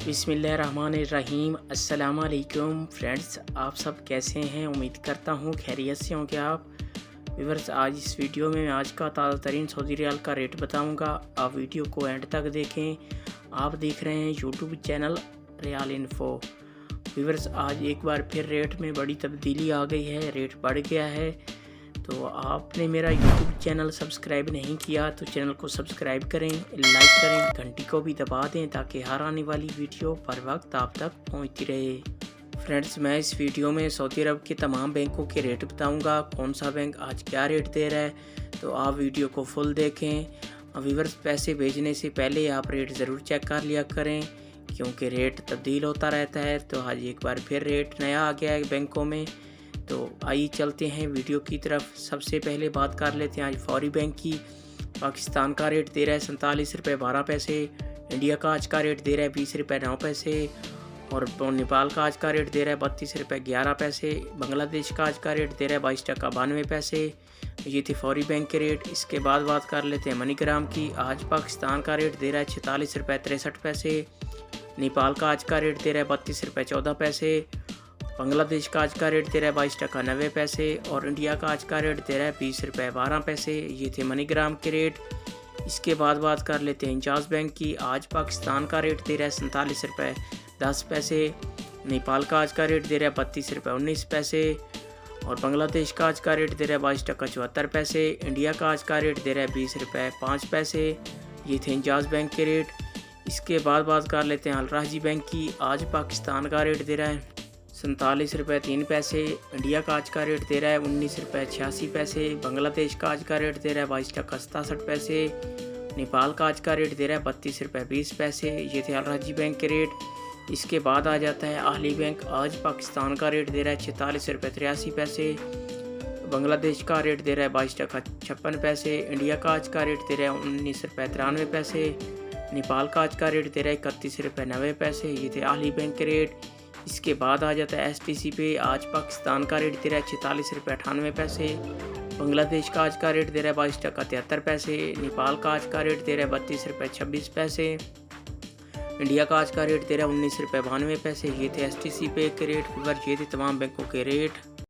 बिस्मिल्लाहिर्रहमानिर्रहीम। अस्सलाम वालेकुम फ्रेंड्स, आप सब कैसे हैं? उम्मीद करता हूँ खैरियत से होंगे आप व्यूअर्स। आज इस वीडियो में आज का ताज़ा तरीन सऊदी रियाल का रेट बताऊँगा। आप वीडियो को एंड तक देखें। आप देख रहे हैं YouTube channel real info. Viewers, आज एक बार फिर रेट में बड़ी तब्दीली आ गई है, रेट बढ़ गया है। तो आपने मेरा यूट्यूब चैनल सब्सक्राइब नहीं किया तो चैनल को सब्सक्राइब करें, लाइक करें, घंटी को भी दबा दें ताकि हर आने वाली वीडियो पर वक्त आप तक पहुंचती रहे। फ्रेंड्स, मैं इस वीडियो में सऊदी अरब के तमाम बैंकों के रेट बताऊंगा, कौन सा बैंक आज क्या रेट दे रहा है। तो आप वीडियो को फुल देखें। व्यूअर्स, पैसे भेजने से पहले आप रेट ज़रूर चेक कर लिया करें क्योंकि रेट तब्दील होता रहता है। तो आज एक बार फिर रेट नया आ गया है बैंकों में। तो आइए चलते हैं वीडियो की तरफ। सबसे पहले बात कर लेते हैं आज फौरी बैंक की। पाकिस्तान का रेट दे रहा है 47 रुपये 12 पैसे। इंडिया का आज का रेट दे रहा है 20 रुपये 9 पैसे। और नेपाल का आज का रेट दे रहा है 32 रुपये 11 पैसे। बांग्लादेश का आज का रेट दे रहा है 22 टका 92 पैसे। ये थे फौरी बैंक के रेट। इसके बाद बात कर लेते हैं मनीग्राम की। आज पाकिस्तान का रेट दे रहा है 46 रुपये 63 पैसे। नेपाल का आज का रेट दे रहा है 32 रुपये 14 पैसे। बांग्लादेश का आज का रेट दे रहा है 22 टका 90 पैसे। और इंडिया का आज का रेट दे रहा है 20 रुपये 12 पैसे। ये थे मनीग्राम के रेट। इसके बाद बात कर लेते हैं इंचार्ज बैंक की। आज पाकिस्तान का रेट दे रहा है 47 रुपये 10 पैसे। नेपाल का आज का रेट दे रहा है 32 रुपये 19 पैसे। और बांग्लादेश का आज का रेट दे रहा है 22 टका 74 पैसे। इंडिया का आज का रेट दे रहा है 20 रुपये 5 पैसे। ये थे इंचार्ज बैंक के रेट। इसके बाद बात कर लेते हैं अलराजी बैंक की। आज पाकिस्तान का रेट दे रहा है 47 रुपये 3 पैसे। इंडिया का आज का रेट दे रहा है 19 रुपये 86 पैसे। बांग्लादेश का आज का रेट दे रहा है 22 टका 67 पैसे। नेपाल का आज का रेट दे रहा है 32 रुपये 20 पैसे। ये थे अलराजी बैंक के रेट। इसके बाद आ जाता है अहली बैंक। आज पाकिस्तान का रेट दे रहा है 46 रुपये 83 पैसे। बांग्लादेश का रेट दे रहा है 22 टका 56 पैसे। इंडिया का आज का रेट दे रहा है 19 रुपये 93 पैसे। नेपाल का आज का रेट दे रहा है 31 रुपये 90 पैसे। ये थे अहली बैंक के रेट। इसके बाद आ जाता है STC पे। आज पाकिस्तान का रेट दे रहा है 46 रुपये 98 पैसे। बांग्लादेश का आज का रेट दे रहा है 22 टका 73 पैसे। नेपाल का आज का रेट दे रहा है 32 रुपये 26 पैसे। इंडिया का आज का रेट दे रहा है 19 रुपये 92 पैसे। ये थे STC पे के रेट। ये थे तमाम बैंकों के रेट।